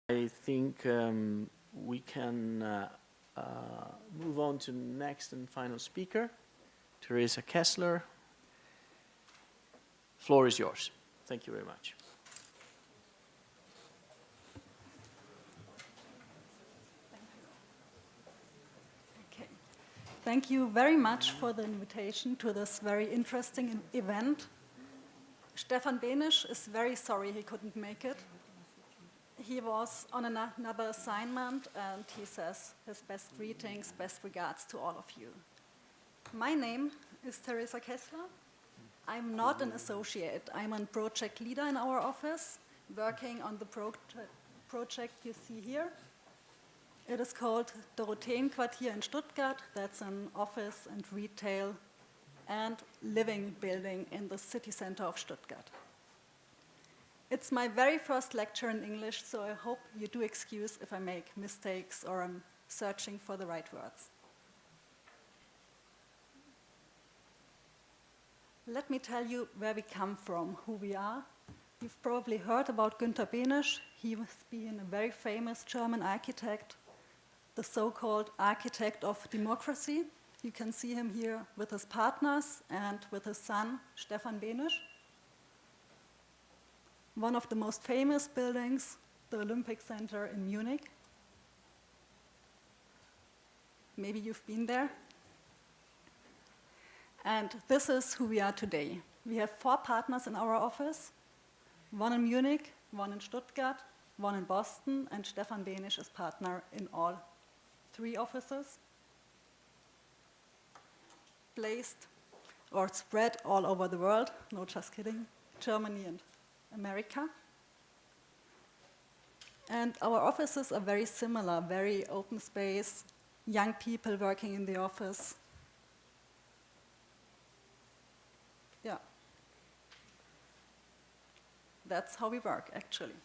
I think we can move on to the next and final speaker, Teresa Kessler. Floor is yours. Thank you very much. Okay. Thank you very much for the invitation to this very interesting event. Stefan Benisch is very sorry he couldn't make it. He was on another assignment, and he says his best greetings, best regards to all of you. My name is Teresa Kessler. I'm not an associate. I'm a project leader in our office, working on the project you see here. It is called Dorotheenquartier in Stuttgart. That's an office and retail and living building in the city center of Stuttgart. It's my very first lecture in English, so I hope you do excuse if I make mistakes or I'm searching for the right words. Let me tell you where we come from, who we are. You've probably heard about Günter Benisch. He has been a very famous German architect, the so-called architect of democracy. You can see him here with his partners and with his son, Stefan Benisch. One of the most famous buildings, the Olympic Center in Munich. Maybe you've been there. And this is who we are today. We have 4 partners in our office, 1 in Munich, 1 in Stuttgart, 1 in Boston, and Stefan Benisch is partner in all 3 offices, placed or spread all over the world. No, just kidding. Germany and America. And our offices are very similar, very open space, young people working in the office. Yeah. That's how we work, actually.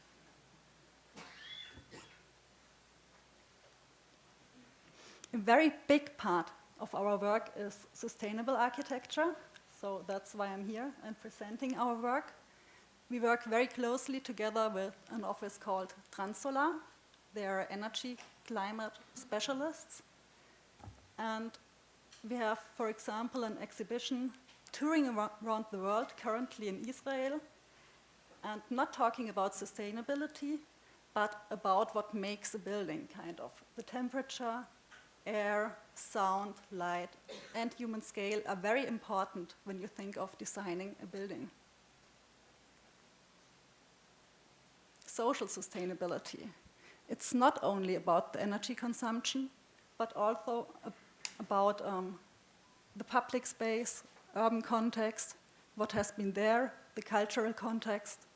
A very big part of our work is sustainable architecture, so that's why I'm here and presenting our work. We work very closely together with an office called Transsolar. They are energy climate specialists. And we have, for example, an exhibition touring around the world, currently in Israel, and not talking about sustainability, but about what makes a building, kind of. The temperature, air, sound, light, and human scale are very important when you think of designing a building. Social sustainability. It's not only about the energy consumption, but also about the public space, urban context, what has been there, the cultural context.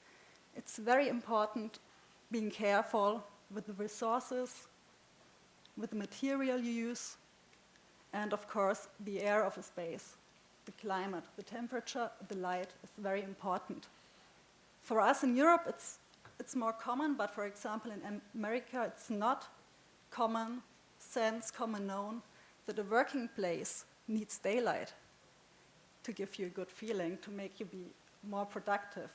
It's very important being careful with the resources, with the material you use, and of course, the air of a space, the climate, the temperature, the light is very important. For us in Europe, it's more common, but for example, in America, it's not common sense, common known, that a working place needs daylight to give you a good feeling, to make you be more productive.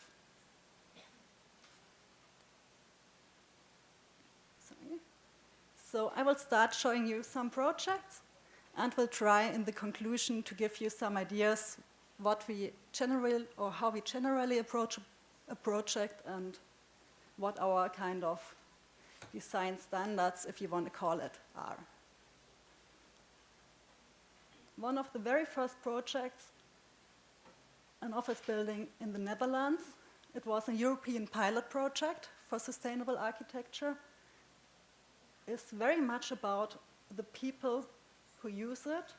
Sorry. So I will start showing you some projects, and will try in the conclusion to give you some ideas what we generally, or how we generally approach a project, and what our kind of design standards, if you want to call it, are. One of the very first projects, an office building in the Netherlands. It was a European pilot project for sustainable architecture. It's very much about the people who use it.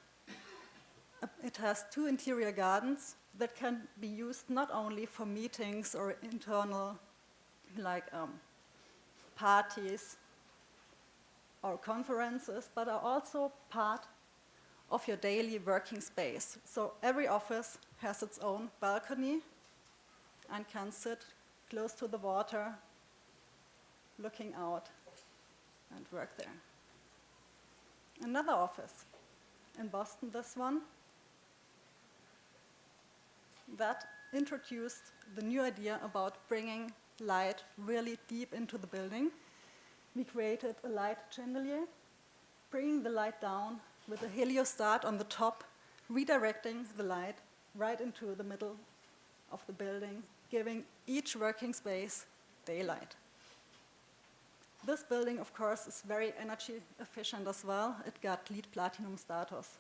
It has 2 interior gardens that can be used not only for meetings or internal like parties or conferences, but are also part of your daily working space. So every office has its own balcony and can sit close to the water, looking out and work there. Another office in Boston, this one, that introduced the new idea about bringing light really deep into the building. we created a light chandelier, bringing the light down with a heliostat on the top, redirecting the light right into the middle of the building, giving each working space daylight. This building, of course, is very energy efficient as well. It got LEED Platinum status.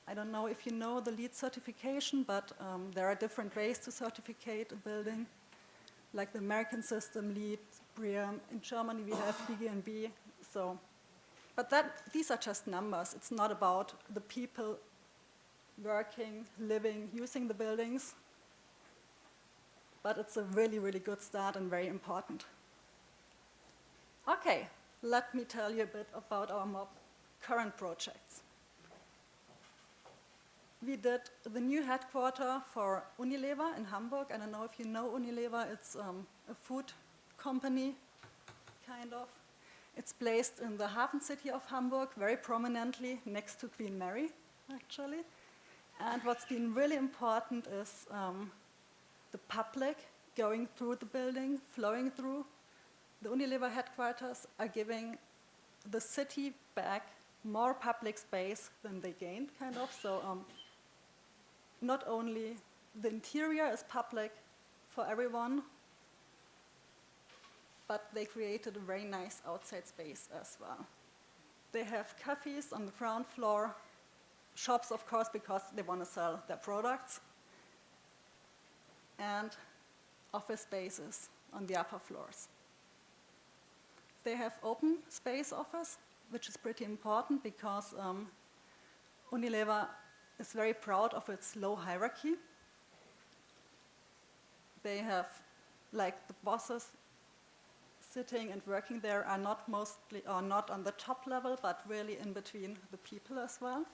I don't know if you know the LEED certification, but there are different ways to certificate a building, like the American system, LEED, BREEAM. In Germany, we have DGNB. But these are just numbers. It's not about the people working, living, using the buildings. But it's a really, really good start and very important. Okay, let me tell you a bit about our more current projects. We did the new headquarters for Unilever in Hamburg. I don't know if you know Unilever. It's a food company, kind of. It's placed in the Hafen city of Hamburg, very prominently next to Queen Mary, actually. And what's been really important is the public going through the building, flowing through. The Unilever headquarters are giving the city back more public space than they gained, kind of. So not only the interior is public for everyone, but they created a very nice outside space as well. They have cafes on the ground floor, shops, of course, because they want to sell their products, and office spaces on the upper floors. They have open space office, which is pretty important because Unilever is very proud of its low hierarchy. They have, like, the bosses sitting and working there are not on the top level, but really in between the people as well.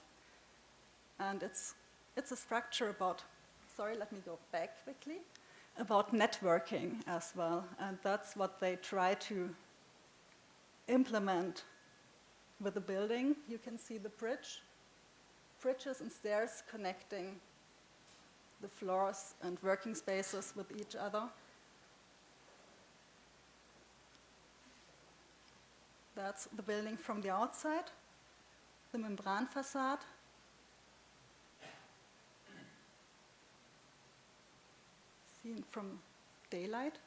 And it's a structure about, sorry, let me go back quickly, about networking as well. And that's what they try to implement with the building. You can see the bridges and stairs connecting the floors and working spaces with each other. That's the building from the outside, the membran facade. Seen from daylight.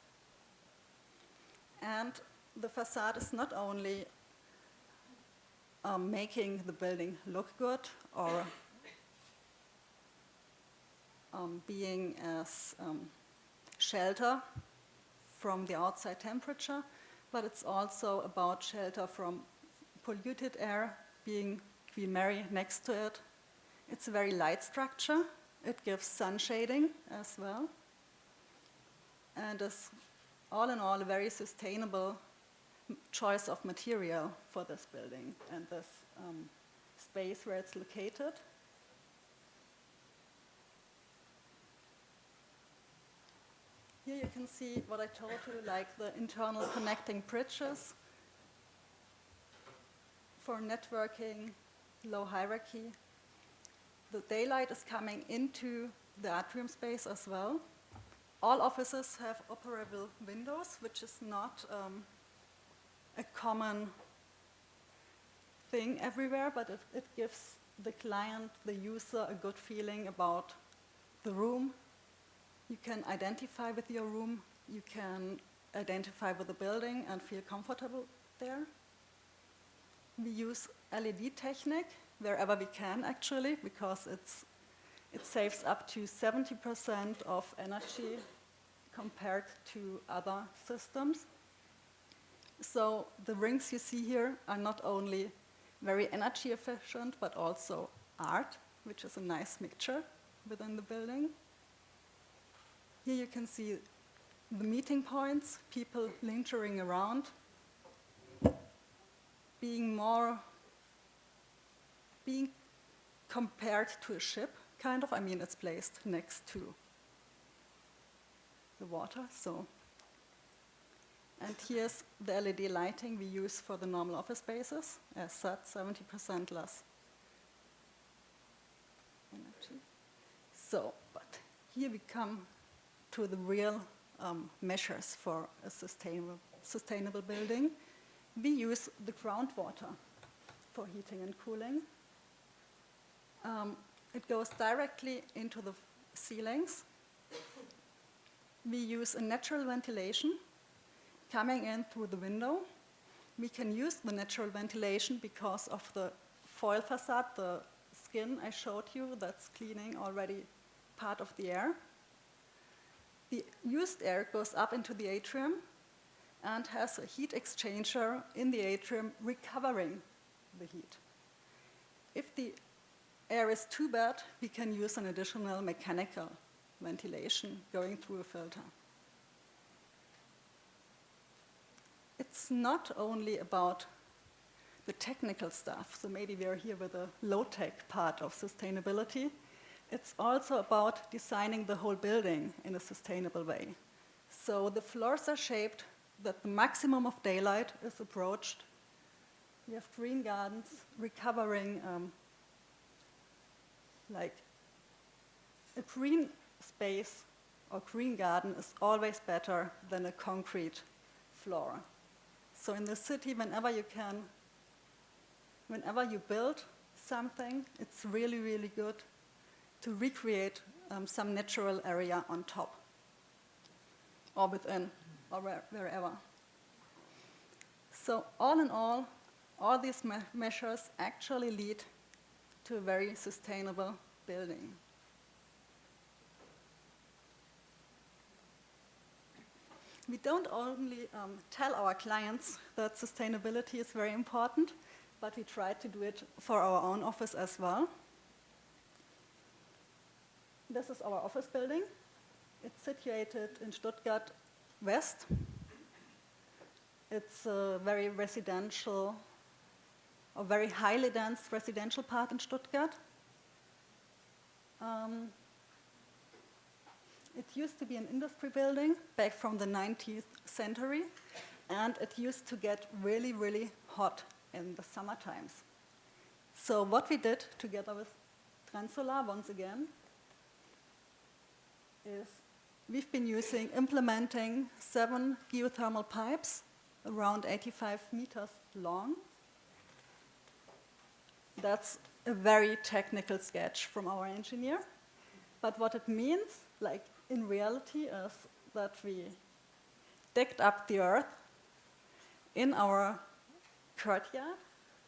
And the facade is not only making the building look good or being as shelter from the outside temperature, but it's also about shelter from polluted air, being Queen Mary next to it. It's a very light structure. It gives sun shading as well. And is all in all a very sustainable choice of material for this building and this space where it's located. Here you can see what I told you, like the internal connecting bridges for networking, low hierarchy. The daylight is coming into the atrium space as well. All offices have operable windows, which is not a common thing everywhere, but it gives the client, the user, a good feeling about the room. You can identify with your room, you can identify with the building and feel comfortable there. We use LED technique wherever we can, actually, because it saves up to 70% of energy compared to other systems. So the rings you see here are not only very energy efficient, but also art, which is a nice mixture within the building. Here you can see the meeting points, people lingering around, being compared to a ship, kind of. I mean, it's placed next to the water, so. And here's the LED lighting we use for the normal office spaces. As said, 70% less energy. So, but here we come to the real measures for a sustainable sustainable building, we use the groundwater for heating and cooling. It goes directly into the ceilings. We use a natural ventilation coming in through the window. We can use the natural ventilation because of the foil facade, the skin I showed you, that's cleaning already part of the air. The used air goes up into the atrium and has a heat exchanger in the atrium recovering the heat. If the air is too bad, we can use an additional mechanical ventilation going through a filter. It's not only about the technical stuff, so maybe we are here with a low-tech part of sustainability. It's also about designing the whole building in a sustainable way. So the floors are shaped that the maximum of daylight is approached. We have green gardens recovering like a green space or green garden is always better than a concrete floor. So in the city, whenever you build something, it's really, really good to recreate some natural area on top or within or wherever. So all in all these measures actually lead to a very sustainable building. We don't only tell our clients that sustainability is very important, but we try to do it for our own office as well. This is our office building. It's situated in Stuttgart West. It's a very residential, or very highly dense residential part in Stuttgart. It used to be an industry building back from the 19th century, and it used to get really, really hot in the summer times. So what we did together with Transolar, once again, is we've been implementing 7 geothermal pipes around 85 meters long. That's a very technical sketch from our engineer. But what it means, like in reality, is that we digged up the earth in our courtyard,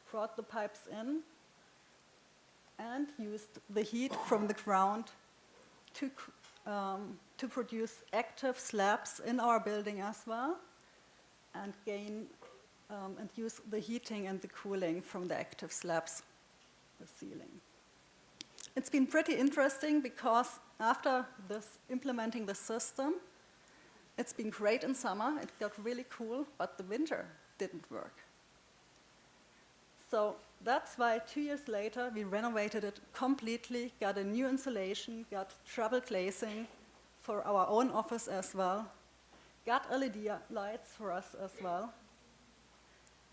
brought the pipes in, and used the heat from the ground to produce active slabs in our building as well, and use the heating and the cooling from the active slabs, the ceiling. It's been pretty interesting because after implementing the system, it's been great in summer, it got really cool, but the winter didn't work. So that's why 2 years later, we renovated it completely, got a new insulation, got treble glazing for our own office as well, got LED lights for us as well.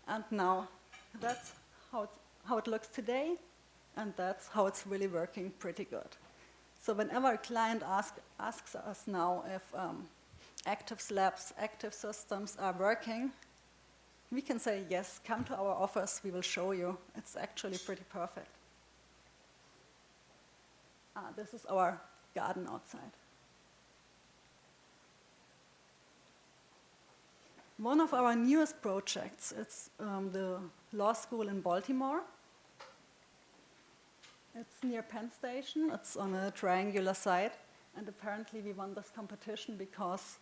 And now that's how it looks today, and that's how it's really working pretty good. So whenever a client asks us now if active slabs, active systems are working, we can say, yes, come to our office, we will show you. It's actually pretty perfect. This is our garden outside. One of our newest projects, it's the law school in Baltimore. It's near Penn Station, it's on a triangular site, and apparently we won this competition because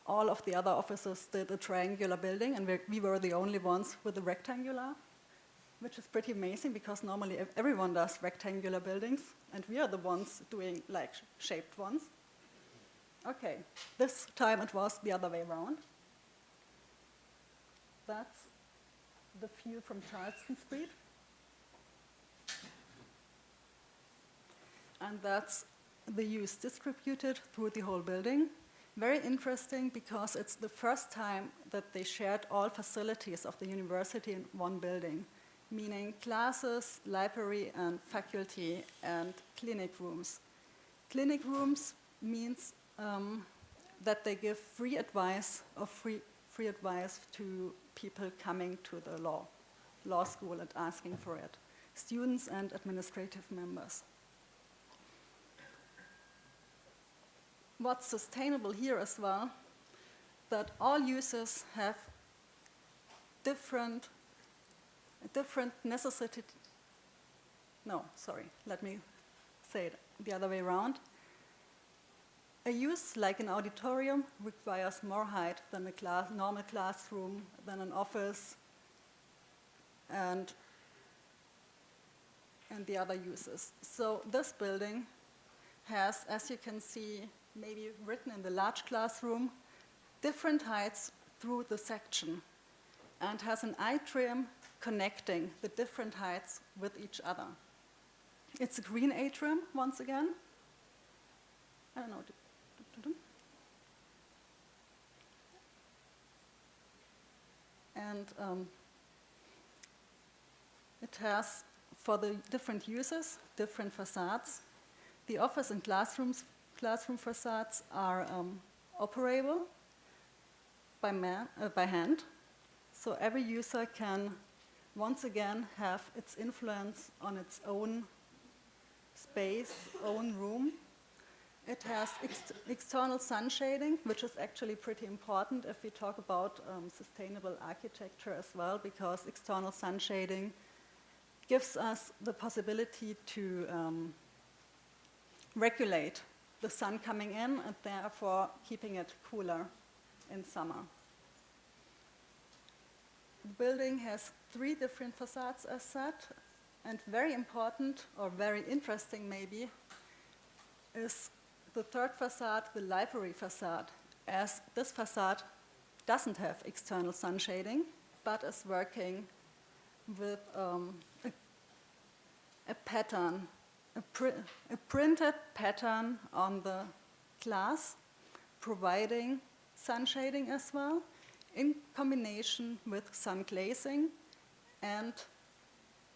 all of the other offices did a triangular building, and we were the only ones with a rectangular, which is pretty amazing because normally everyone does rectangular buildings, and we are the ones doing like shaped ones. Okay, this time it was the other way around. That's the view from Charleston Street. And that's the use distributed through the whole building. Very interesting because it's the first time that they shared all facilities of the university in one building, meaning classes, library, and faculty, and clinic rooms. Clinic rooms means that they give free advice or free free advice to people coming to the law school and asking for it, students and administrative members. What's sustainable here as well, that all users have different necessity. No, sorry, let me say it the other way around. A use like an auditorium requires more height than a normal classroom, than an office, and the other uses. So this building has, as you can see, maybe written in the large classroom, different heights through the section, and has an atrium connecting the different heights with each other. It's a green atrium, once again. I don't know. And it has, for the different uses, different facades. The office and classroom facades are operable by hand. So every user can, once again, have its influence on its own space, own room. It has external sun shading, which is actually pretty important if we talk about sustainable architecture as well, because external sun shading gives us the possibility to regulate the sun coming in and therefore keeping it cooler in summer. The building has 3 different facades as said, and very important, or very interesting maybe, is the third facade, the library facade, as this facade doesn't have external sun shading, but is working with a pattern, a printed pattern on the glass, providing sun shading as well, in combination with sun glazing and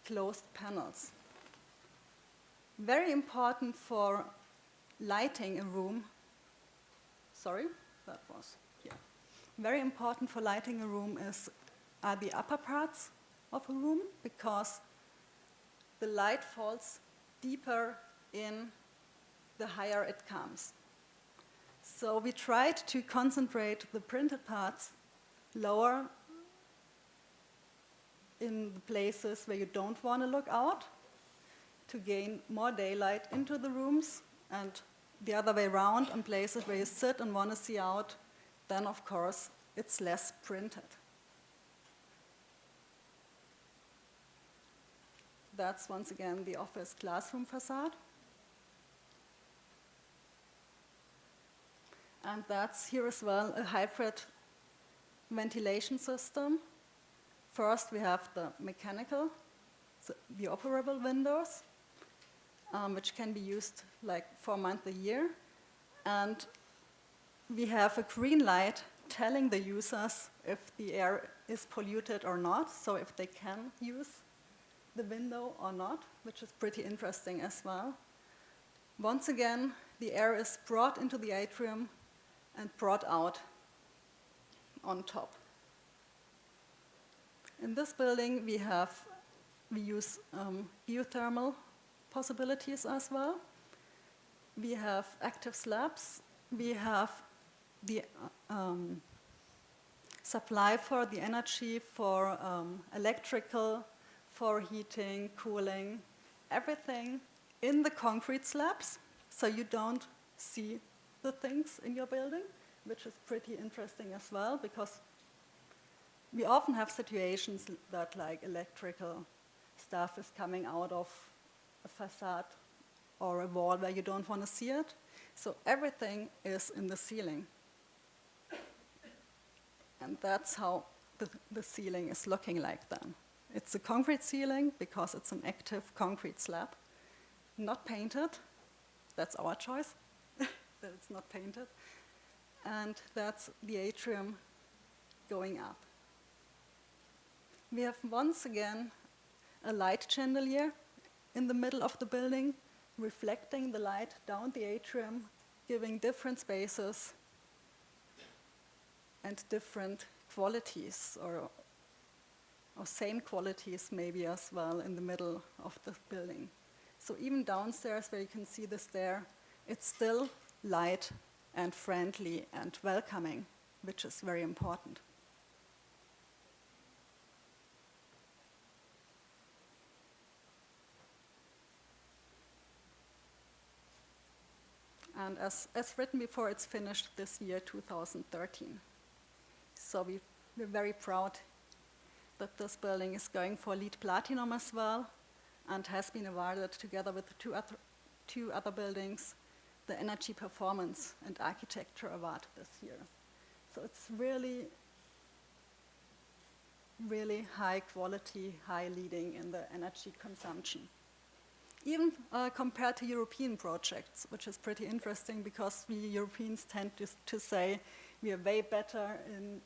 closed panels. Very important for lighting a room. Sorry, that was here. Very important for lighting a room are the upper parts of a room, because the light falls deeper in the higher it comes. So we tried to concentrate the printed parts lower in the places where you don't want to look out, to gain more daylight into the rooms, and the other way around, in places where you sit and want to see out, then of course it's less printed. That's once again the office classroom facade. And that's here as well a hybrid ventilation system. First we have the mechanical, the operable windows, which can be used like 4 months a year. And we have a green light telling the users if the air is polluted or not, so if they can use the window or not, which is pretty interesting as well. Once again, the air is brought into the atrium and brought out on top. In this building, we use geothermal possibilities as well. We have active slabs. We have the supply for the energy for electrical, for heating, cooling, everything in the concrete slabs, so you don't see the things in your building, which is pretty interesting as well, because we often have situations that like electrical stuff is coming out of a facade or a wall where you don't want to see it. So everything is in the ceiling. And that's how the ceiling is looking like then. It's a concrete ceiling because it's an active concrete slab, not painted. That's our choice, that it's not painted. And that's the atrium going up. We have once again a light chandelier in the middle of the building, reflecting the light down the atrium, giving different spaces and different qualities or same qualities maybe as well in the middle of the building. So even downstairs where you can see the stair, it's still light and friendly and welcoming, which is very important. And as written before, it's finished this year, 2013. So we're very proud that this building is going for LEED Platinum as well, and has been awarded together with two other buildings, the Energy Performance and Architecture Award this year. So it's really, really high quality, high leading in the energy consumption. Even compared to European projects, which is pretty interesting because we Europeans tend to say we are way better in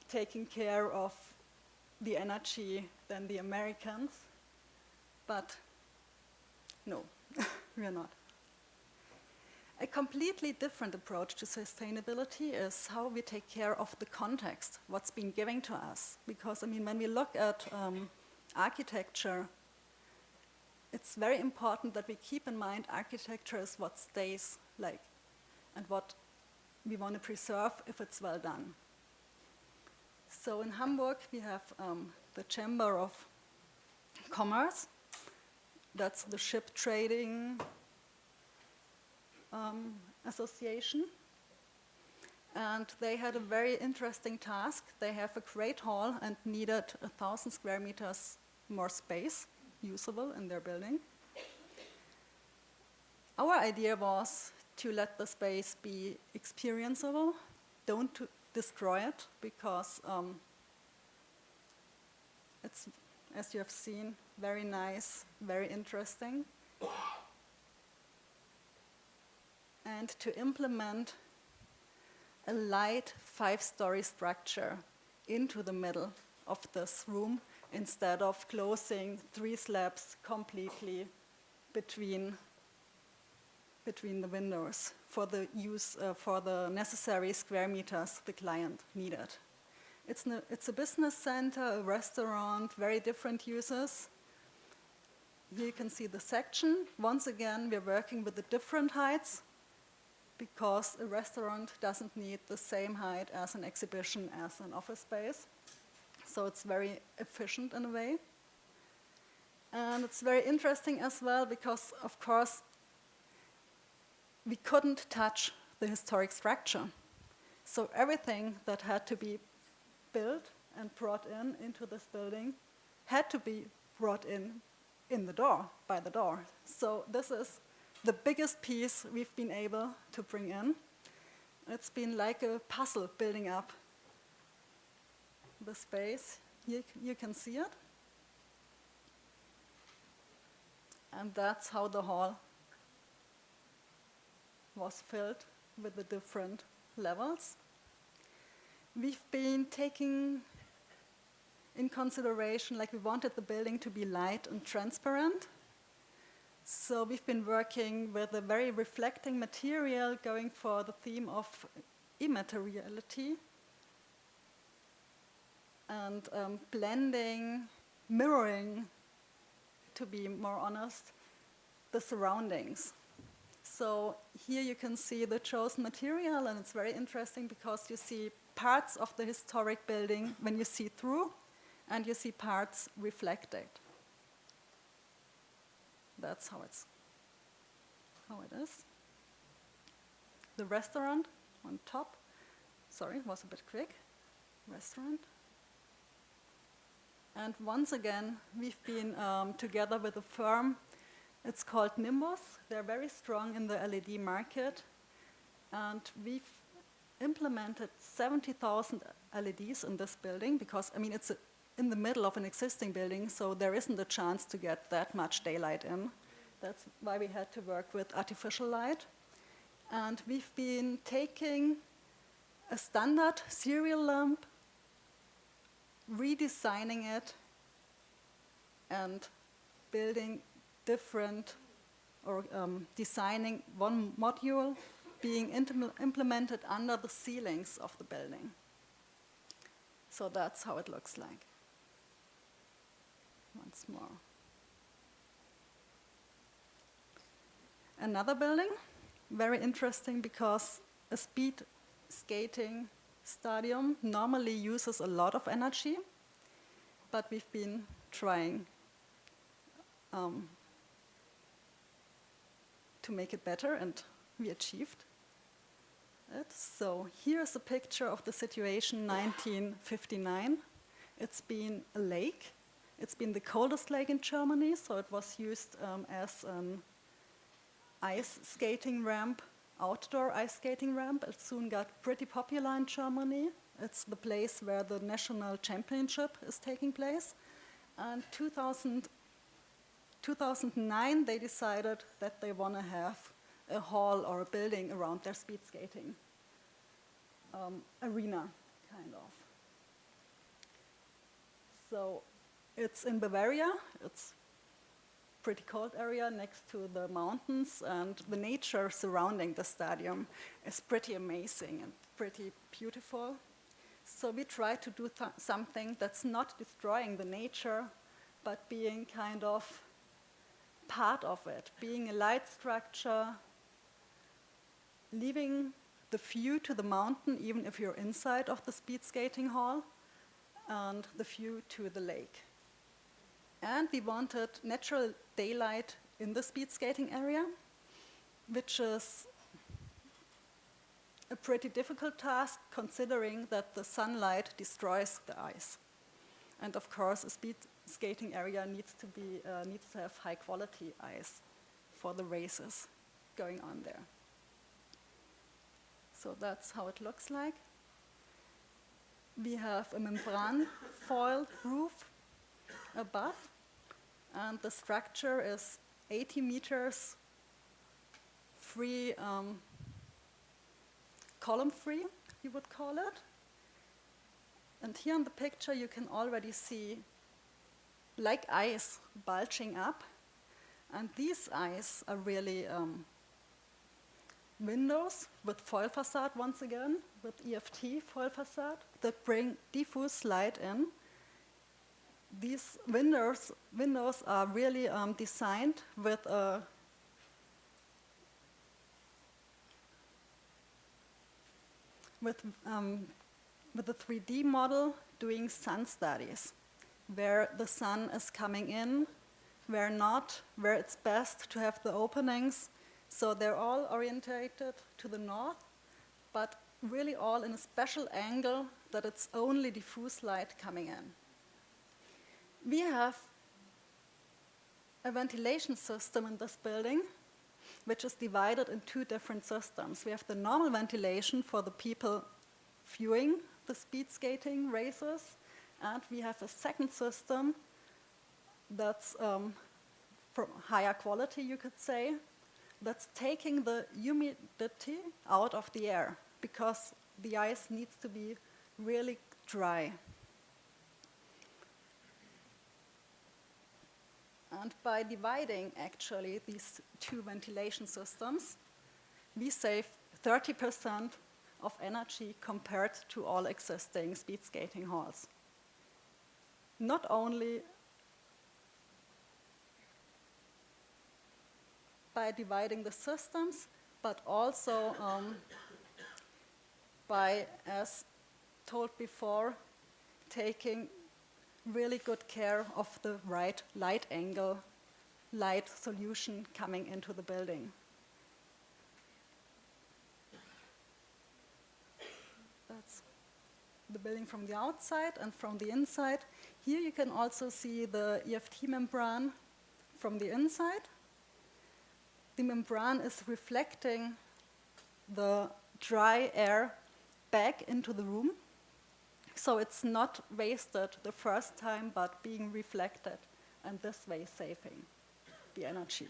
taking care of the energy than the Americans, but no, we are not. A completely different approach to sustainability is how we take care of the context, what's been given to us. Because, I mean, when we look at architecture, it's very important that we keep in mind architecture is what stays like and what we want to preserve if it's well done. So in Hamburg, we have the Chamber of Commerce. That's the ship trading association. And they had a very interesting task. They have a great hall and needed 1,000 square meters more space usable in their building. Our idea was to let the space be experienceable, don't to destroy it, because it's, as you have seen, very nice, very interesting. And to implement a light 5-story structure into the middle of this room instead of closing 3 slabs completely between the windows for the use for the necessary square meters the client needed. It's a business center, a restaurant, very different uses. Here you can see the section. Once again, we're working with the different heights because a restaurant doesn't need the same height as an exhibition, as an office space. So it's very efficient in a way. And it's very interesting as well because, of course, we couldn't touch the historic structure. So everything that had to be built and brought into this building had to be brought in the door, by the door. So this is the biggest piece we've been able to bring in. It's been like a puzzle building up the space. You can see it. And that's how the hall was filled with the different levels. We've been taking in consideration, like we wanted the building to be light and transparent. So we've been working with a very reflecting material, going for the theme of immateriality, and blending, mirroring, to be more honest, the surroundings. So here you can see the chosen material, and it's very interesting because you see parts of the historic building when you see through, and you see parts reflected. That's how it is. The restaurant on top, sorry, was a bit quick. Restaurant. And once again, we've been together with a firm. It's called Nimbus. They're very strong in the LED market. And we've implemented 70,000 LEDs in this building because, I mean, it's in the middle of an existing building, so there isn't a chance to get that much daylight in. That's why we had to work with artificial light. And we've been taking a standard serial lamp, redesigning it, and building different, or designing one module being implemented under the ceilings of the building. So that's how it looks like. Once more. Another building, very interesting because a speed skating stadium normally uses a lot of energy, but we've been trying to make it better, and we achieved it. So here's a picture of the situation 1959. It's been a lake. It's been the coldest lake in Germany, so it was used as an ice skating ramp, outdoor ice skating ramp. It soon got pretty popular in Germany. It's the place where the national championship is taking place. And 2009, they decided that they want to have a hall or a building around their speed skating arena, kind of. So it's in Bavaria. It's a pretty cold area next to the mountains, and the nature surrounding the stadium is pretty amazing and pretty beautiful. So we try to do something that's not destroying the nature, but being kind of part of it, being a light structure, leaving the view to the mountain, even if you're inside of the speed skating hall, and the view to the lake. And we wanted natural daylight in the speed skating area, which is a pretty difficult task considering that the sunlight destroys the ice. And of course, a speed skating area needs to have high quality ice for the races going on there. So that's how it looks like. We have a membrane foiled roof above, and the structure is 80 meters free, column free, you would call it. And here in the picture you can already see like ice bulging up, and these ice are really windows with foil facade once again, with EFT foil facade that bring diffuse light in. These windows are really designed with a with a 3D model doing sun studies, where the sun is coming in, where not, where it's best to have the openings. So they're all orientated to the north, but really all in a special angle that it's only diffuse light coming in. We have a ventilation system in this building, which is divided in two different systems. We have the normal ventilation for the people viewing the speed skating races, and we have a second system that's from higher quality, you could say, that's taking the humidity out of the air, because the ice needs to be really dry. And by dividing, actually, these two ventilation systems, we save 30% of energy compared to all existing speed skating halls. Not only by dividing the systems, but also by, as told before, taking really good care of the right light angle, light solution coming into the building. That's the building from the outside, and from the inside. Here you can also see the EFT membrane from the inside. The membrane is reflecting the dry air back into the room. So it's not wasted the first time, but being reflected, and this way saving the energy.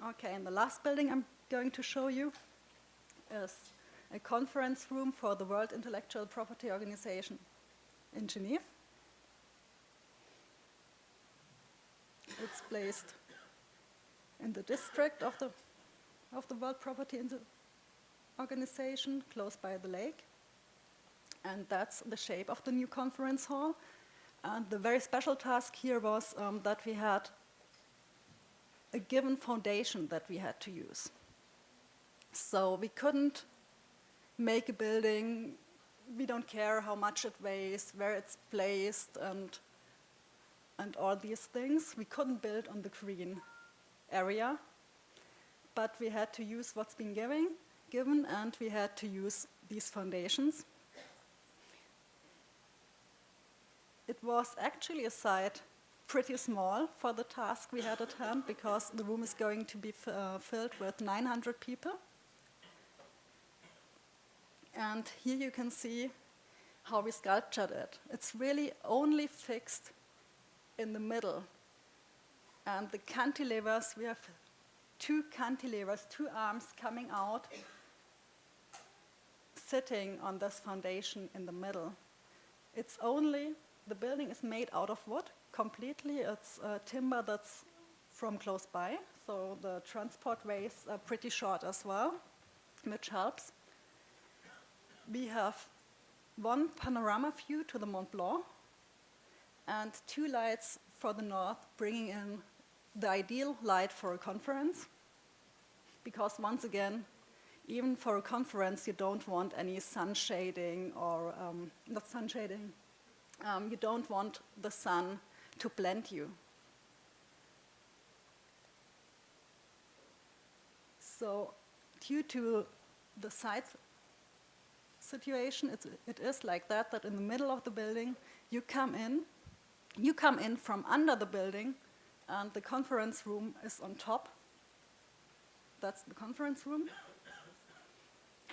Okay, and the last building I'm going to show you is a conference room for the World Intellectual Property Organization in Geneva. It's placed in the district of the World Property Organization, close by the lake. And that's the shape of the new conference hall. And the very special task here was that we had a given foundation that we had to use. So we couldn't make a building, we don't care how much it weighs, where it's placed, and all these things. We couldn't build on the green area, but we had to use what's been given, and we had to use these foundations. It was actually a site pretty small for the task we had at hand, because the room is going to be filled with 900 people. And here you can see how we sculptured it. It's really only fixed in the middle. And the cantilevers, we have two cantilevers, two arms coming out, sitting on this foundation in the middle. It's only, the building is made out of wood completely. It's timber that's from close by, so the transport ways are pretty short as well, which helps. We have one panorama view to the Mont Blanc and two lights for the north, bringing in the ideal light for a conference. Because once again, even for a conference, you don't want any sun shading or, not sun shading, you don't want the sun to blend you. So due to the site situation, it is like that in the middle of the building, you come in from under the building, and the conference room is on top. That's the conference room.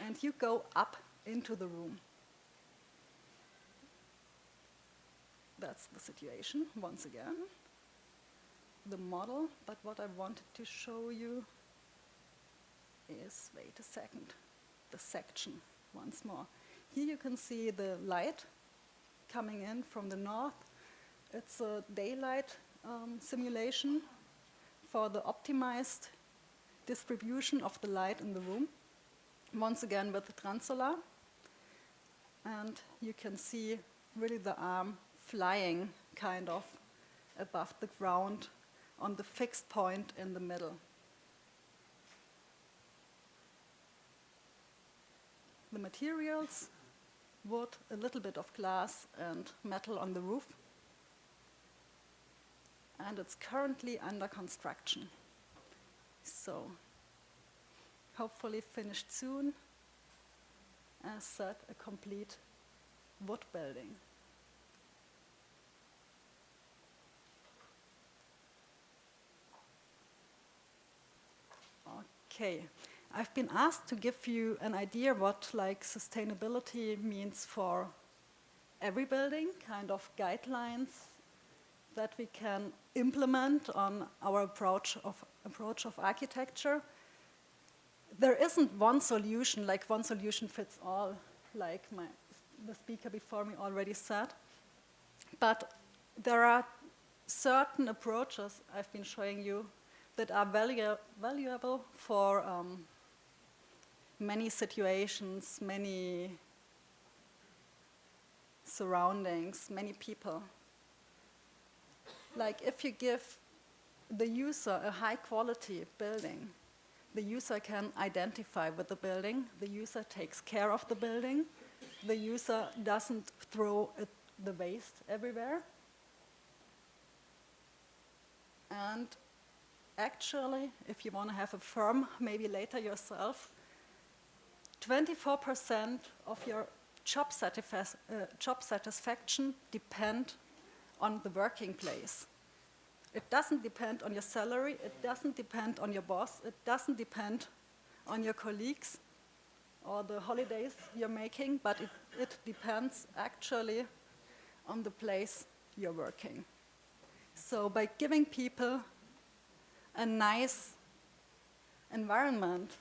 And you go up into the room. That's the situation, once again. The model, but what I wanted to show you is, wait a second, the section once more. Here you can see the light coming in from the north. It's a daylight simulation for the optimized distribution of the light in the room, once again with the transolar. And you can see really the arm flying kind of above the ground on the fixed point in the middle. The materials, wood, a little bit of glass and metal on the roof. And it's currently under construction. So hopefully finished soon. As said, a complete wood building. Okay, I've been asked to give you an idea what sustainability means for every building, kind of guidelines that we can implement on our approach of architecture. There isn't one solution, one solution fits all, like the speaker before me already said. But there are certain approaches I've been showing you that are valuable for many situations, many surroundings, many people. Like if you give the user a high quality building, the user can identify with the building, the user takes care of the building, the user doesn't throw the waste everywhere. And actually, if you want to have a firm, maybe later yourself, 24% of your job satisfaction depend on the working place. It doesn't depend on your salary, it doesn't depend on your boss, it doesn't depend on your colleagues or the holidays you're making, but it depends actually on the place you're working. So by giving people a nice environment,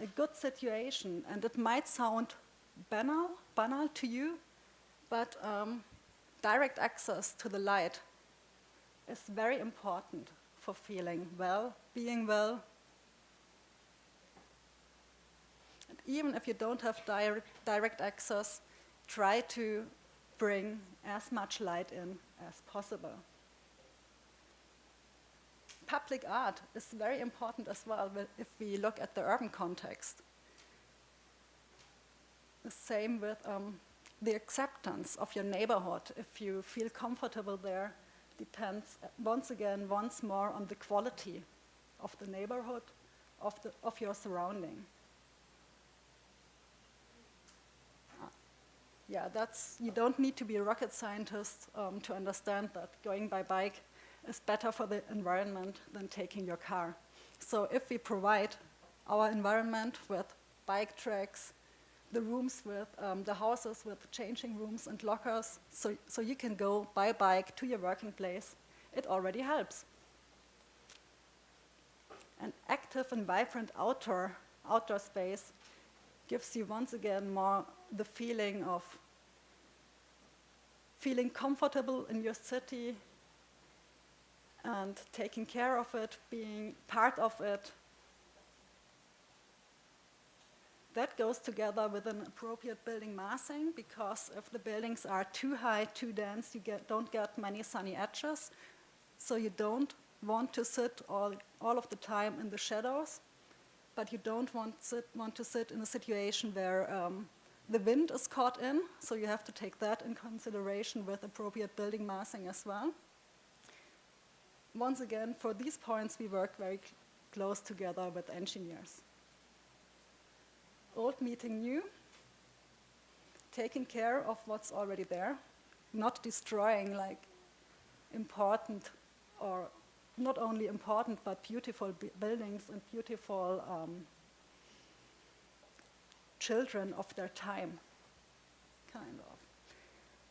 a good situation, and it might sound banal to you, but direct access to the light is very important for feeling well, being well. And even if you don't have direct access, try to bring as much light in as possible. Public art is very important as well if we look at the urban context. The same with the acceptance of your neighborhood. If you feel comfortable there, depends once more on the quality of the neighborhood, of your surrounding. Yeah, you don't need to be a rocket scientist to understand that going by bike is better for the environment than taking your car. So if we provide our environment with bike tracks, the rooms with, the houses with changing rooms and lockers, so you can go by bike to your working place, it already helps. An active and vibrant outdoor space gives you once again more the feeling of feeling comfortable in your city and taking care of it, being part of it. That goes together with an appropriate building massing, because if the buildings are too high, too dense, you don't get many sunny edges. So you don't want to sit all of the time in the shadows, but you don't want to sit in a situation where the wind is caught in, so you have to take that in consideration with appropriate building massing as well. Once again, for these points, we work very close together with engineers. Old meeting new, taking care of what's already there, not destroying like important, or not only important, but beautiful buildings and beautiful children of their time, kind of.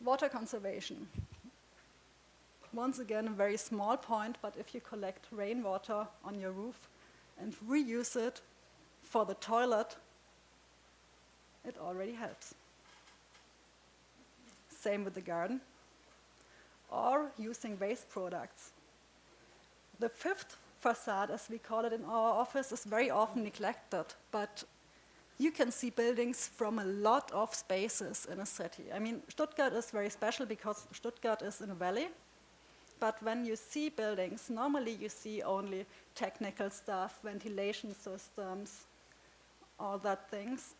Water conservation. Once again, a very small point, but if you collect rainwater on your roof and reuse it for the toilet, it already helps. Same with the garden. Or using waste products. The fifth facade, as we call it in our office, is very often neglected, but you can see buildings from a lot of spaces in a city. I mean, Stuttgart is very special because Stuttgart is in a valley, but when you see buildings, normally you see only technical stuff, ventilation systems, all that things.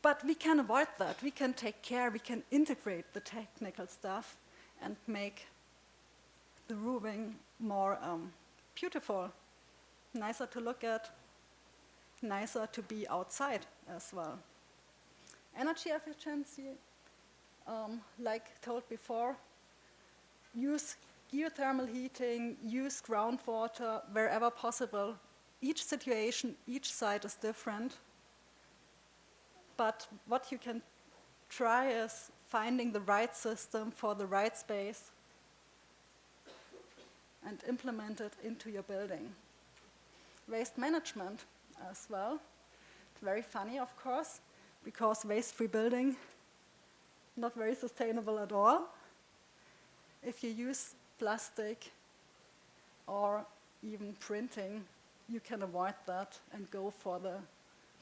But we can avoid that. We can take care, we can integrate the technical stuff and make the roofing more beautiful, nicer to look at, nicer to be outside as well. Energy efficiency, like told before, use geothermal heating, use groundwater wherever possible. Each situation, each site is different. But what you can try is finding the right system for the right space and implement it into your building. Waste management as well. It's very funny, of course, because waste-free building, not very sustainable at all. If you use plastic or even printing, you can avoid that and go for the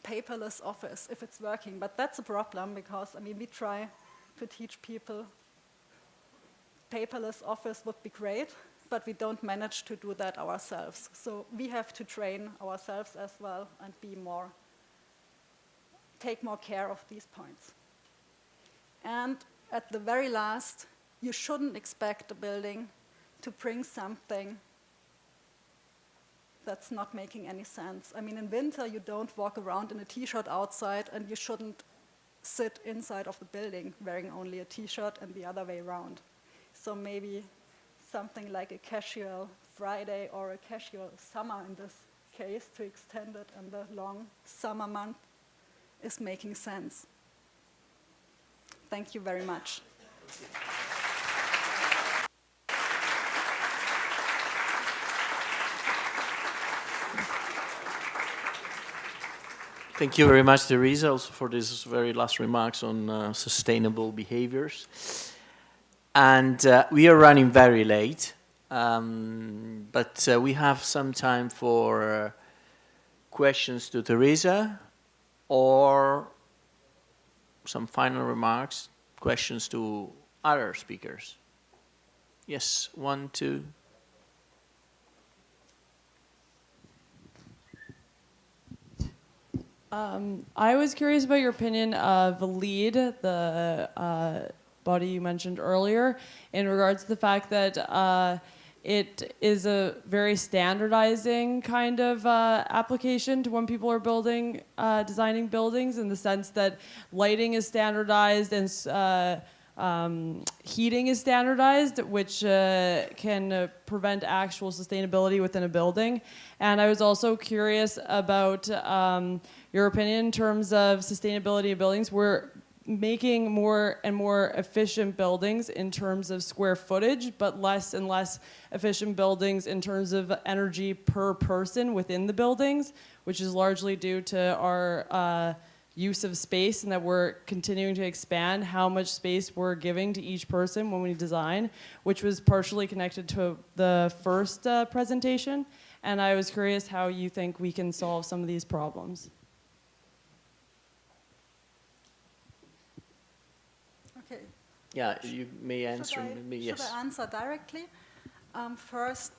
paperless office if it's working. But that's a problem because, I mean, we try to teach people paperless office would be great, but we don't manage to do that ourselves. So we have to train ourselves as well and take more care of these points. And at the very last, you shouldn't expect a building to bring something that's not making any sense. I mean, in winter, you don't walk around in a t-shirt outside, and you shouldn't sit inside of the building wearing only a t-shirt and the other way around. So maybe something like a casual Friday or a casual summer in this case, to extend it in the long summer month, is making sense. Thank you very much. Thank you very much, Teresa, also for these very last remarks on sustainable behaviors. And we are running very late, But we have some time for questions to Teresa or some final remarks, questions to other speakers. Yes, 1, 2. I was curious about your opinion of LEAD, the body you mentioned earlier, in regards to the fact that it is a very standardizing kind of application to when people are building, designing buildings, in the sense that lighting is standardized and heating is standardized, which can prevent actual sustainability within a building. And I was also curious about your opinion in terms of sustainability of buildings. We're making more and more efficient buildings in terms of square footage, but less and less efficient buildings in terms of energy per person within the buildings, which is largely due to our use of space, and that we're continuing to expand how much space we're giving to each person when we design, which was partially connected to the first presentation. And I was curious how you think we can solve some of these problems. Okay. Yeah, you may answer me. Yes. Should I answer directly? First,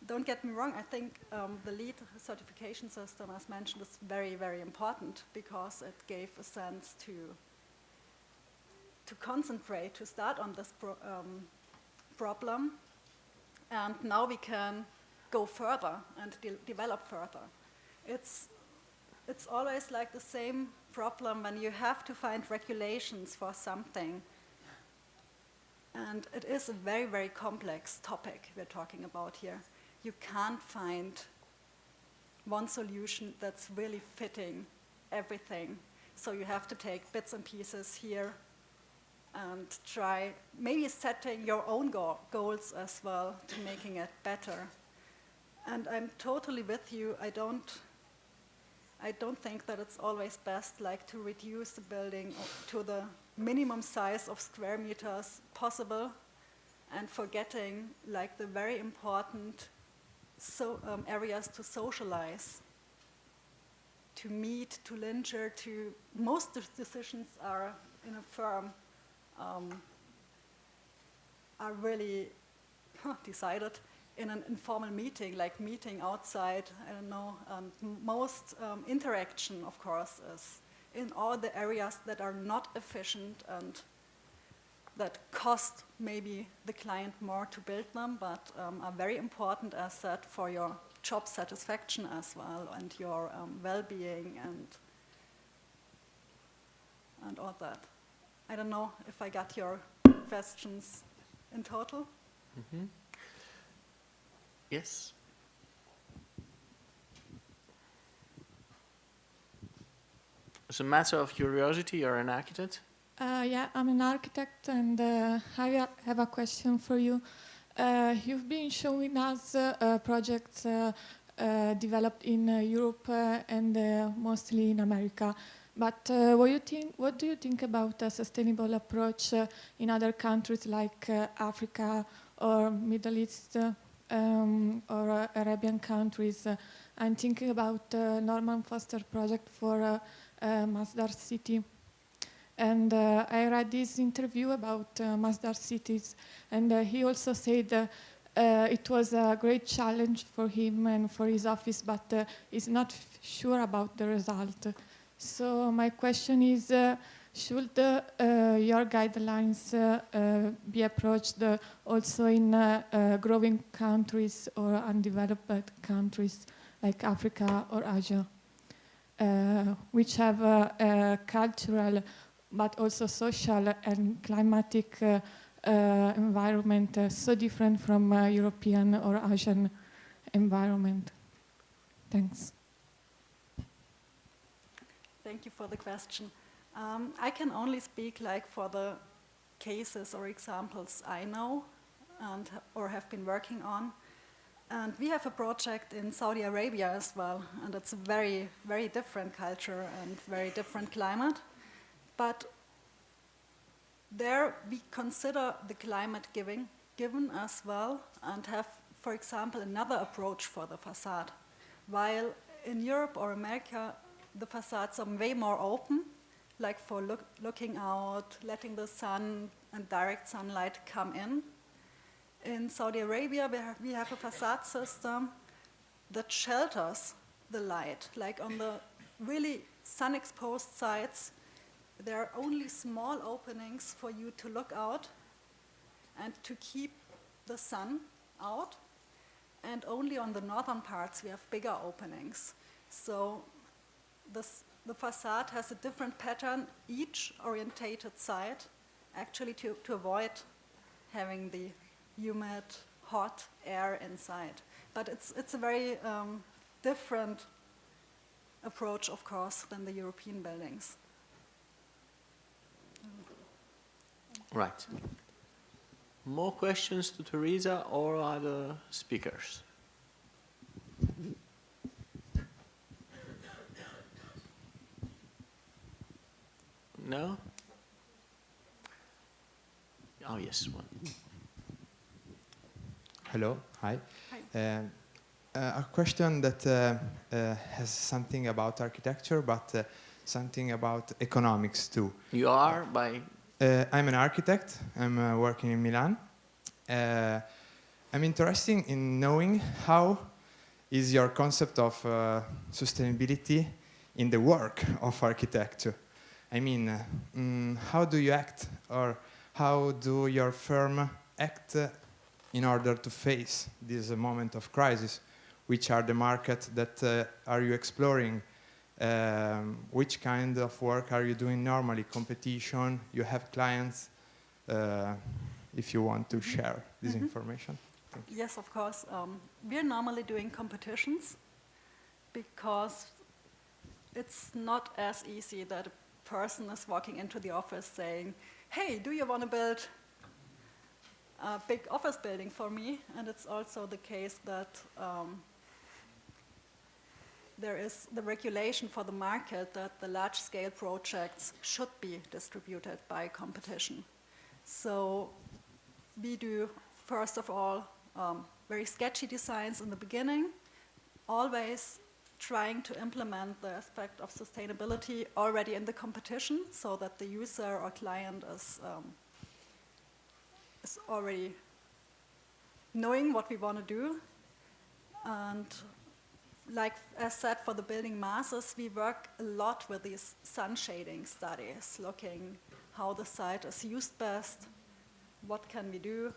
don't get me wrong, I think the LEED certification system, as mentioned, is very, very important, because it gave a sense to concentrate, to start on this problem. And now we can go further and develop further. It's always like the same problem when you have to find regulations for something. And it is a very, very complex topic we're talking about here. You can't find one solution that's really fitting everything. So you have to take bits and pieces here and try maybe setting your own goals as well to making it better. And I'm totally with you. I don't think that it's always best like to reduce the building to the minimum size of square meters possible, and forgetting like the very important areas to socialize, to meet, to linger, to most decisions are in a firm are really decided in an informal meeting, like meeting outside. I don't know. Most interaction, of course, is in all the areas that are not efficient and that cost maybe the client more to build them, but are very important asset for your job satisfaction as well, and your well-being and all that. I don't know if I got your questions in total. Mm-hmm. Yes. As a matter of curiosity, you're an architect? Yeah, I'm an architect, and I have a question for you. You've been showing us projects developed in Europe and mostly in America. But what do you think about a sustainable approach in other countries like Africa or Middle East or Arabian countries? I'm thinking about Norman Foster project for Masdar City. And I read this interview about Masdar cities, and he also said it was a great challenge for him and for his office, but he's not sure about the result. So my question is, should your guidelines be approached also in growing countries or undeveloped countries like Africa or Asia, which have a cultural but also social and climatic environment so different from European or Asian environment? Thanks. Thank you for the question. I can only speak like for the cases or examples I know and or have been working on. And we have a project in Saudi Arabia as well, and it's a very, very different culture and very different climate. But there we consider the climate giving given as well and have, for example, another approach for the facade. While in Europe or America, the facades are way more open, like for looking out, letting the sun and direct sunlight come in. In Saudi Arabia, we have a facade system that shelters the light. Like on the really sun-exposed sides, there are only small openings for you to look out and to keep the sun out. And only on the northern parts, we have bigger openings. So the facade has a different pattern, each orientated side, actually to avoid having the humid, hot air inside. But it's a very different approach, of course, than the European buildings. Right. More questions to Teresa or other speakers? No? Oh, yes, one. Hello, hi. Hi. A question that has something about architecture, but something about economics too. You are by... I'm an architect. I'm working in Milan. I'm interested in knowing how is your concept of sustainability in the work of architecture. I mean, how do you act, or how do your firm act in order to face this moment of crisis? Which are the markets that are you exploring? Which kind of work are you doing normally? Competition? You have clients? If you want to share this information. Thank you. Yes, of course. We're normally doing competitions because it's not as easy that a person is walking into the office saying, hey, do you want to build a big office building for me? And it's also the case that there is the regulation for the market that the large-scale projects should be distributed by competition. So we do, first of all, very sketchy designs in the beginning, always trying to implement the aspect of sustainability already in the competition so that the user or client is already knowing what we want to do. And like as said, for the building masses, we work a lot with these sun shading studies, looking how the site is used best, what can we do,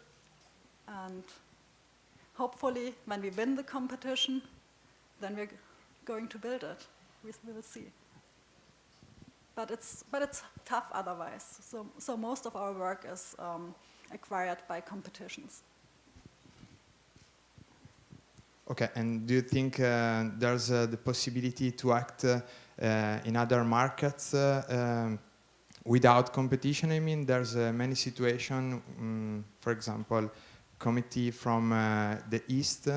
and hopefully when we win the competition, then we're going to build it. We will see. But it's tough otherwise. So most of our work is acquired by competitions. Okay, and do you think there's the possibility to act in other markets without competition? I mean, there's many situations, for example, committee from the East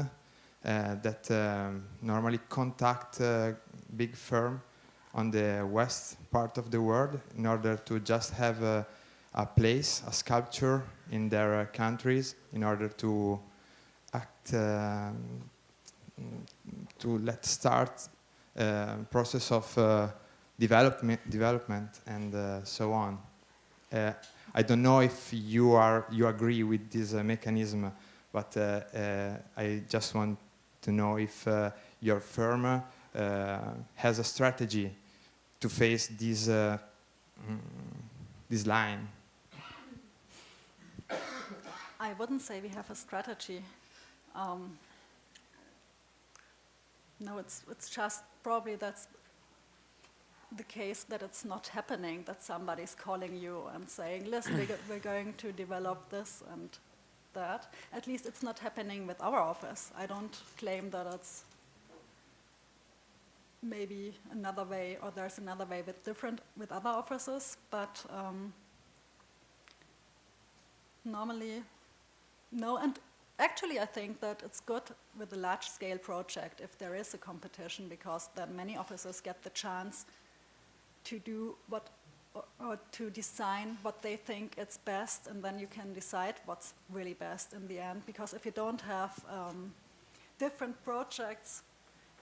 that normally contact big firm on the west part of the world in order to just have a place, a sculpture in their countries in order to act to let start process of development and so on. I don't know if you agree with this mechanism, but I just want to know if your firm has a strategy to face this this line. I wouldn't say we have a strategy. No, it's just probably that's the case that it's not happening, that somebody's calling you and saying, listen, we're going to develop this and that. At least it's not happening with our office. I don't claim that it's maybe another way, or there's another way with other offices, but normally, no. And actually, I think that it's good with a large-scale project if there is a competition, because then many offices get the chance to do what or to design what they think is best, and then you can decide what's really best in the end. Because if you don't have different projects,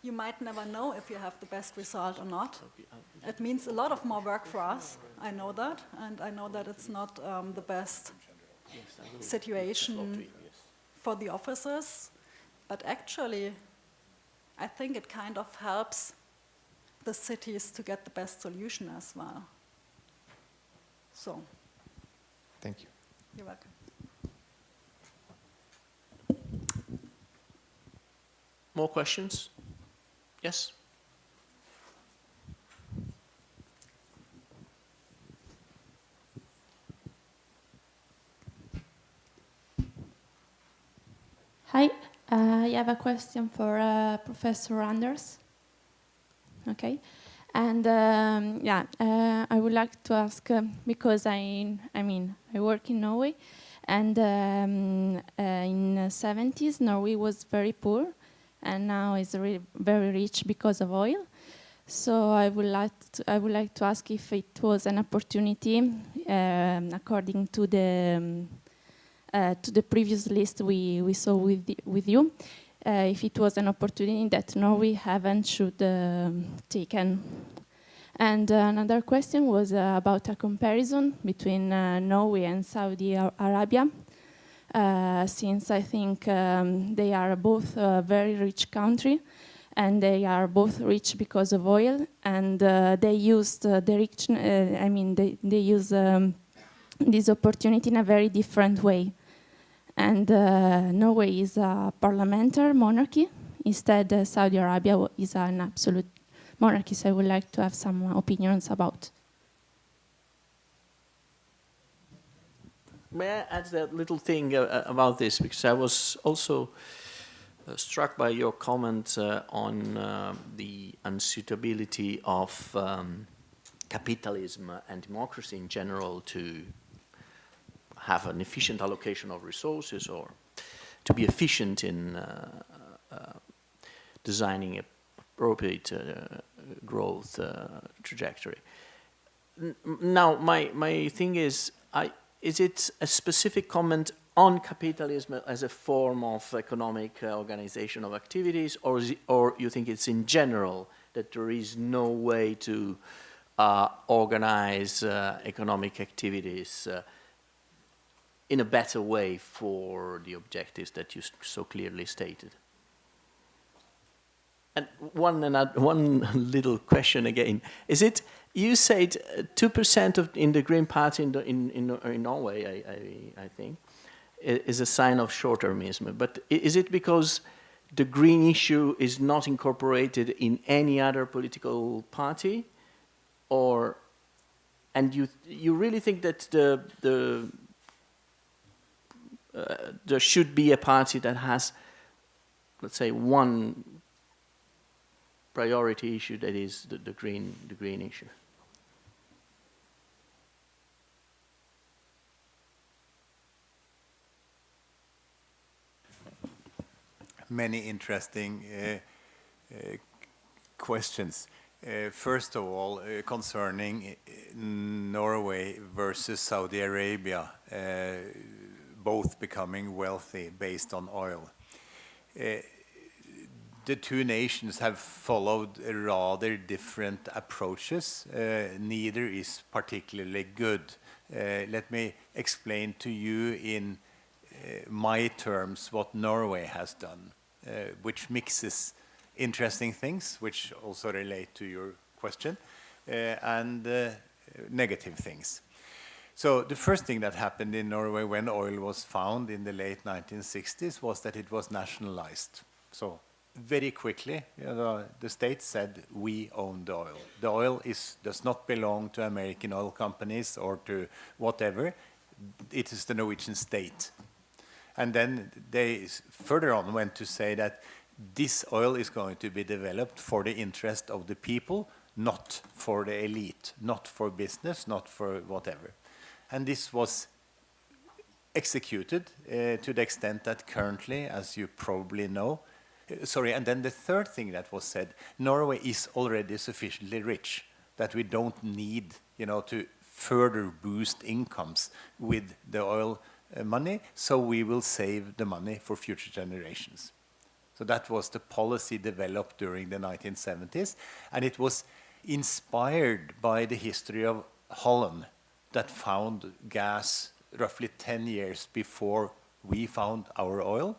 you might never know if you have the best result or not. It means a lot of more work for us. I know that, and I know that it's not the best situation for the officers, but actually, I think it kind of helps the cities to get the best solution as well. So, Thank you. you're welcome. More questions? Yes? Hi, I have a question for Professor Anders. Okay, and I would like to ask because I work in Norway, and in the 70s Norway was very poor, and now is very rich because of oil. So I would like to ask if it was an opportunity, according to the previous list we saw with you, if it was an opportunity that Norway should taken. And another question was about a comparison between Norway and Saudi Arabia, since I think they are both a very rich country, and they are both rich because of oil, and they used they use this opportunity in a very different way. And Norway is a parliamentary monarchy. Instead, Saudi Arabia is an absolute monarchy. So I would like to have some opinions about. May I add that little thing about this? Because I was also struck by your comment on the unsuitability of capitalism and democracy in general to have an efficient allocation of resources, or to be efficient in designing an appropriate growth trajectory. Now, my thing is it a specific comment on capitalism as a form of economic organization of activities, or you think it's in general that there is no way to organize economic activities in a better way for the objectives that you so clearly stated? And one little question again. Is it, you said 2% in the Green Party in Norway, I think, is a sign of short-termism. But is it because the green issue is not incorporated in any other political party? Or, and you really think that there should be a party that has, let's say, one priority issue, that is the green issue? Many interesting questions. First of all, concerning Norway versus Saudi Arabia, both becoming wealthy based on oil. The two nations have followed rather different approaches. Neither is particularly good. Let me explain to you in my terms what Norway has done, which mixes interesting things, which also relate to your question, and negative things. So the first thing that happened in Norway when oil was found in the late 1960s was that it was nationalized. So very quickly, the state said, we own the oil. The oil does not belong to American oil companies or to whatever. It is the Norwegian state. And then they further on went to say that this oil is going to be developed for the interest of the people, not for the elite, not for business, not for whatever. And this was executed to the extent that currently, as you probably know, and then the third thing that was said, Norway is already sufficiently rich that we don't need, to further boost incomes with the oil money, so we will save the money for future generations. So that was the policy developed during the 1970s, and it was inspired by the history of Holland that found gas roughly 10 years before we found our oil.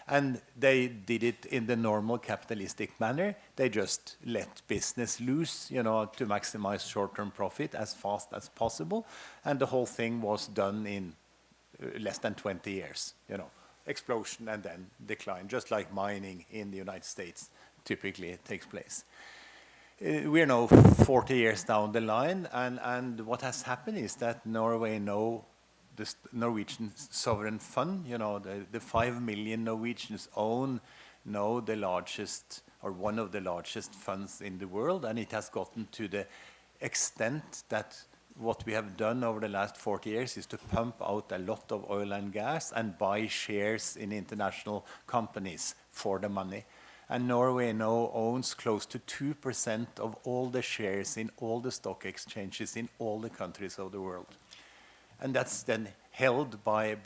And they did it in the normal capitalistic manner. They just let business loose, you know, to maximize short-term profit as fast as possible. And the whole thing was done in less than 20 years, you know, explosion and then decline, just like mining in the United States typically takes place. We're now 40 years down the line, and what has happened is that Norway now, the Norwegian sovereign fund, you know, the 5 million Norwegians own now the largest, or one of the largest funds in the world, and it has gotten to the extent that what we have done over the last 40 years is to pump out a lot of oil and gas and buy shares in international companies for the money. And Norway now owns close to 2% of all the shares in all the stock exchanges in all the countries of the world. And that's then held by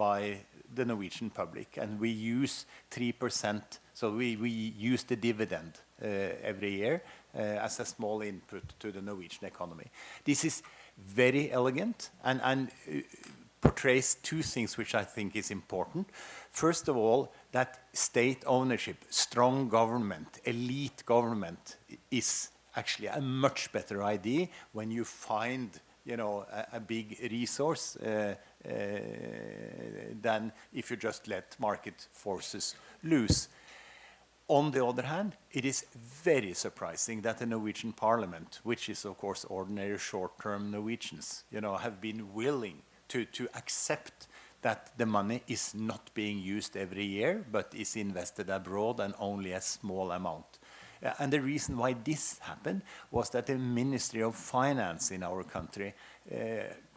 the Norwegian public. And we use 3%, so we use the dividend every year as a small input to the Norwegian economy. This is very elegant and portrays two things which I think is important. First of all, that state ownership, strong government, elite government is actually a much better idea when you find, you know, a big resource than if you just let market forces loose. On the other hand, it is very surprising that the Norwegian parliament, which is of course ordinary short-term Norwegians, you know, have been willing to accept that the money is not being used every year, but is invested abroad and only a small amount. And the reason why this happened was that the Ministry of Finance in our country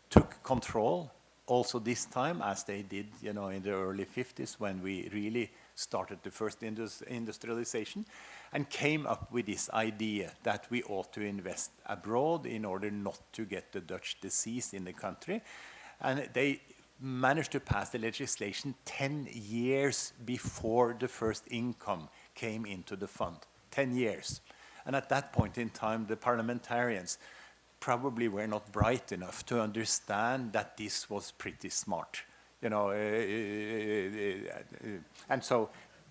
took control also this time, as they did, you know, in the early 50s when we really started the first industrialization, and came up with this idea that we ought to invest abroad in order not to get the Dutch disease in the country. And they managed to pass the legislation 10 years before the first income came into the fund. 10 years. And at that point in time, the parliamentarians probably were not bright enough to understand that this was pretty smart. You know, and so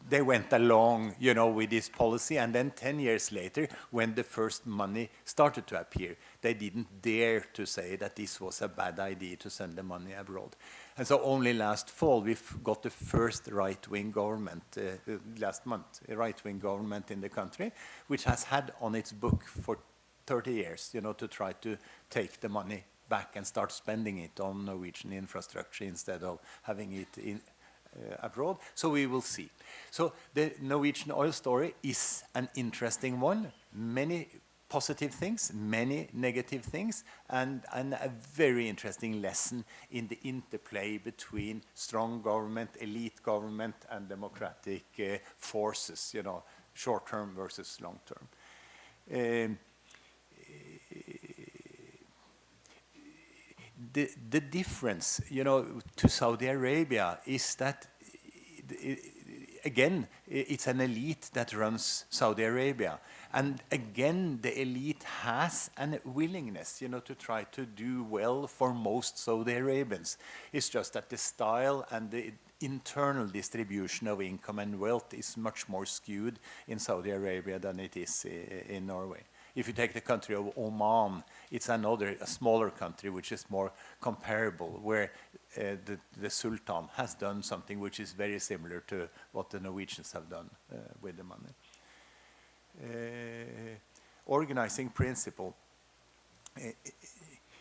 they went along, you know, with this policy, and then 10 years later, when the first money started to appear, they didn't dare to say that this was a bad idea to send the money abroad. And so only last fall, we've got the first right-wing government, last month, a right-wing government in the country, which has had on its book for 30 years, you know, to try to take the money back and start spending it on Norwegian infrastructure instead of having it in abroad. So we will see. So the Norwegian oil story is an interesting one. Many positive things, many negative things, and a very interesting lesson in the interplay between strong government, elite government, and democratic forces, you know, short-term versus long-term. The difference, you know, to Saudi Arabia is that, again, it's an elite that runs Saudi Arabia. And again, the elite has a willingness, you know, to try to do well for most Saudi Arabians. It's just that the style and the internal distribution of income and wealth is much more skewed in Saudi Arabia than it is in Norway. If you take the country of Oman, it's a smaller country which is more comparable, where the Sultan has done something which is very similar to what the Norwegians have done with the money. Organizing principle.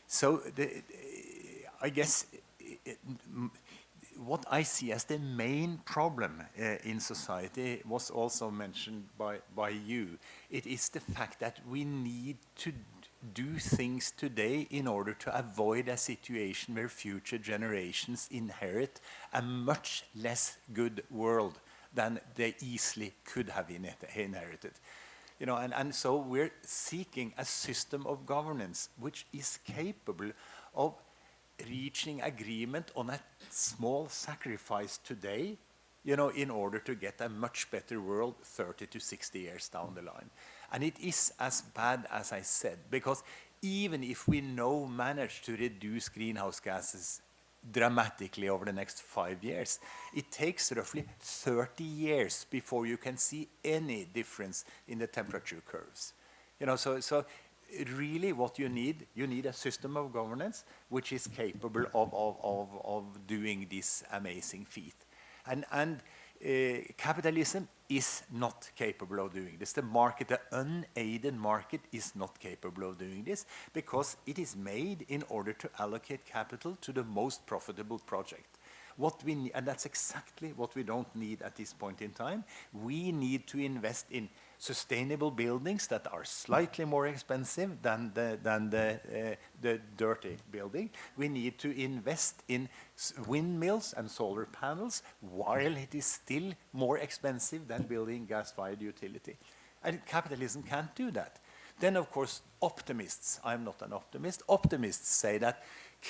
So I guess what I see as the main problem in society was also mentioned by you. It is the fact that we need to do things today in order to avoid a situation where future generations inherit a much less good world than they easily could have inherited. You know, and so we're seeking a system of governance which is capable of reaching agreement on a small sacrifice today, you know, in order to get a much better world 30 to 60 years down the line. And it is as bad as I said, because even if we now manage to reduce greenhouse gases dramatically over the next 5 years, it takes roughly 30 years before you can see any difference in the temperature curves. You know, so really what you need a system of governance which is capable of doing this amazing feat. And capitalism is not capable of doing this. The market, the unaided market, is not capable of doing this because it is made in order to allocate capital to the most profitable project. What we need, and that's exactly what we don't need at this point in time. We need to invest in sustainable buildings that are slightly more expensive than the dirty building. We need to invest in windmills and solar panels while it is still more expensive than building gas-fired utility. And capitalism can't do that. Then, of course, optimists, I'm not an optimist, optimists say that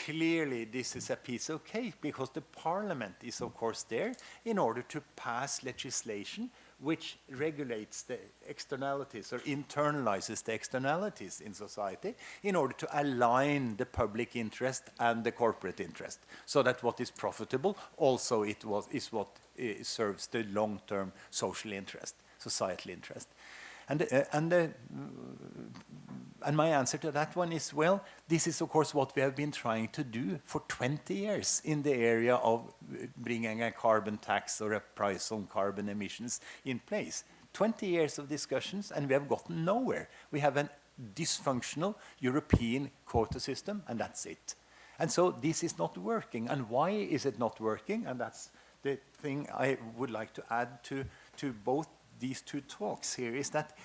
clearly this is a piece of cake because the parliament is, of course, there in order to pass legislation which regulates the externalities or internalizes the externalities in society in order to align the public interest and the corporate interest, so that what is profitable also is what serves the long-term social interest, societal interest. And my answer to that one is, well, this is, of course, what we have been trying to do for 20 years in the area of bringing a carbon tax or a price on carbon emissions in place. 20 years of discussions, and we have gotten nowhere. We have a dysfunctional European quota system, and that's it. And so this is not working. And why is it not working? And that's the thing I would like to add to both these two talks here, is that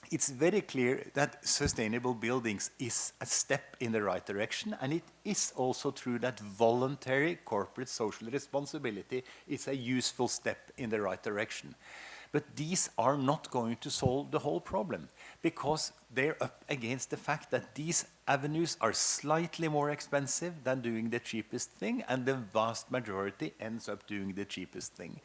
it's very clear that sustainable buildings is a step in the right direction, and it is also true that voluntary corporate social responsibility is a useful step in the right direction. But these are not going to solve the whole problem, because they're up against the fact that these avenues are slightly more expensive than doing the cheapest thing, and the vast majority ends up doing the cheapest thing.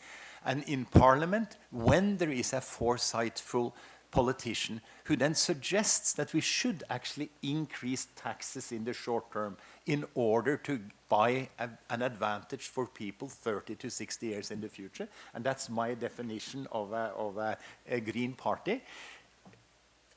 And in Parliament, when there is a foresightful politician who then suggests that we should actually increase taxes in the short term in order to buy an advantage for people 30 to 60 years in the future, and that's my definition of a Green Party.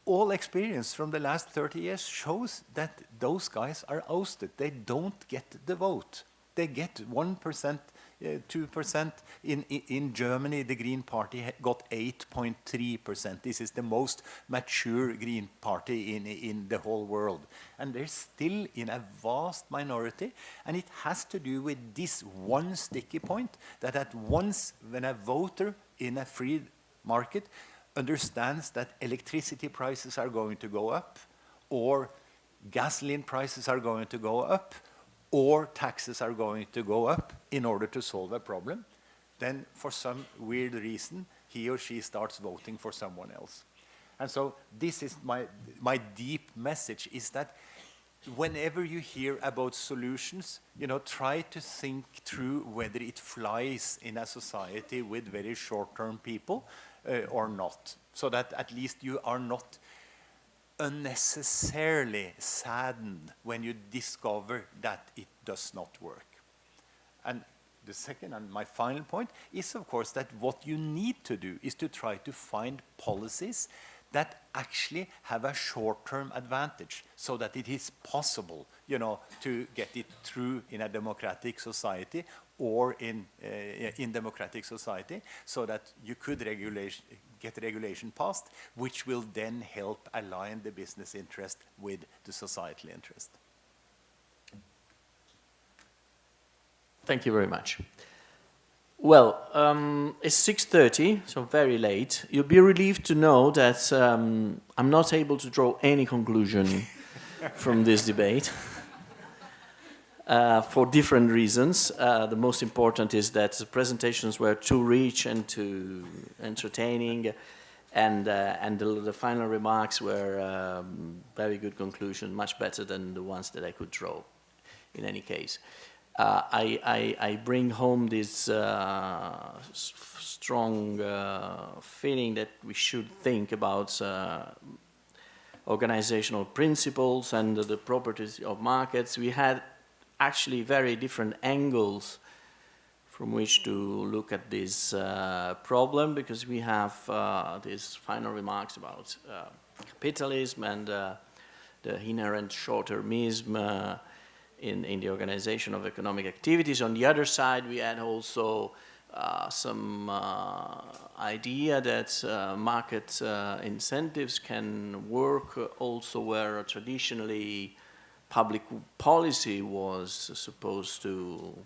All experience from the last 30 years shows that those guys are ousted. They don't get the vote. They get 1%, 2%. In Germany, the Green Party got 8.3%. This is the most mature Green Party in the whole world. And they're still in a vast minority. And it has to do with this one sticky point, that at once when a voter in a free market understands that electricity prices are going to go up, or gasoline prices are going to go up, or taxes are going to go up in order to solve a problem, then for some weird reason, he or she starts voting for someone else. And so this is my deep message, is that whenever you hear about solutions, you know, try to think through whether it flies in a society with very short-term people or not, so that at least you are not unnecessarily saddened when you discover that it does not work. And the second and my final point is, of course, that what you need to do is to try to find policies that actually have a short-term advantage, so that it is possible, you know, to get it through in a democratic society, or in democratic society, so that you could get regulation passed, which will then help align the business interest with the societal interest. Thank you very much. Well, it's 6:30, so very late. You'll be relieved to know that I'm not able to draw any conclusion from this debate for different reasons. The most important is that the presentations were too rich and too entertaining, And the final remarks were very good conclusion, much better than the ones that I could draw, in any case. I bring home this strong feeling that we should think about organizational principles and the properties of markets. We had actually very different angles from which to look at this problem, because we have these final remarks about capitalism and the inherent short-termism in the organization of economic activities. On the other side, we had also some idea that market incentives can work also where traditionally public policy was supposed to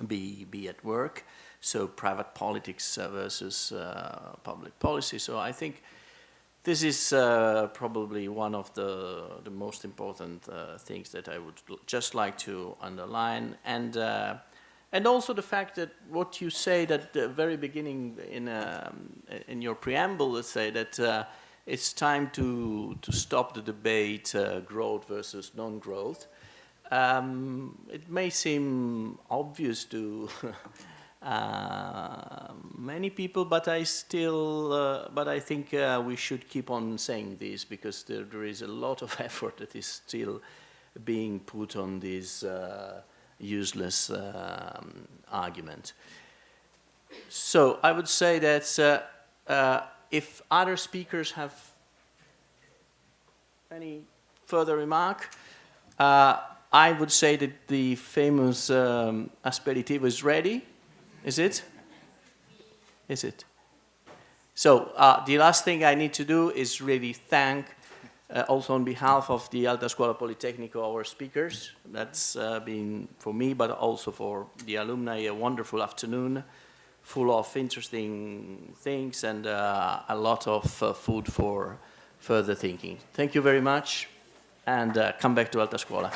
be at work, so private politics versus public policy. So I think this is probably one of the most important things that I would just like to underline, and also the fact that what you say at the very beginning in your preamble, let's say that it's time to stop the debate growth versus non-growth. It may seem obvious to many people, but I think we should keep on saying this, because there is a lot of effort that is still being put on this useless argument. So I would say that if other speakers have any further remark, I would say that the famous aperitivo is ready. Is it? Is it? So the last thing I need to do is really thank, also on behalf of the Alta Scuola Politecnico, our speakers. That's been, for me, but also for the alumni, a wonderful afternoon, full of interesting things and a lot of food for further thinking. Thank you very much, and come back to Alta Scuola.